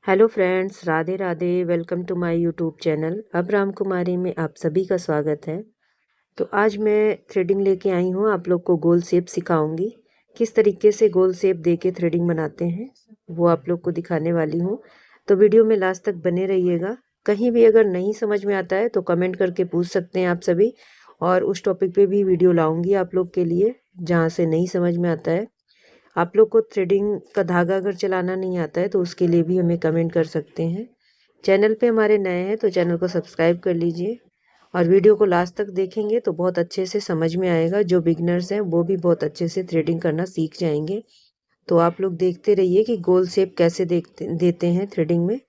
Hello friends, Radhe Radhe. Welcome to my YouTube channel अब कुमारी में आप सभी का स्वागत है। तो आज मैं थ्रेडिंग लेके आई हूँ। आप लोग को गोल शेप सिखाऊंगी, किस तरीके से गोल शेप दे के थ्रेडिंग बनाते हैं वो आप लोग को दिखाने वाली हूँ। तो वीडियो में लास्ट तक बने रहिएगा। कहीं भी अगर नहीं समझ में आता है तो कमेंट करके पूछ सकते हैं आप सभी, और उस टॉपिक पे भी वीडियो लाऊंगी आप लोग के लिए जहाँ से नहीं समझ में आता है। आप लोग को थ्रेडिंग का धागा अगर चलाना नहीं आता है तो उसके लिए भी हमें कमेंट कर सकते हैं। चैनल पे हमारे नए हैं तो चैनल को सब्सक्राइब कर लीजिए, और वीडियो को लास्ट तक देखेंगे तो बहुत अच्छे से समझ में आएगा। जो बिगनर्स हैं वो भी बहुत अच्छे से थ्रेडिंग करना सीख जाएंगे। तो आप लोग देखते रहिए कि गोल शेप कैसे देखते देते हैं थ्रेडिंग में।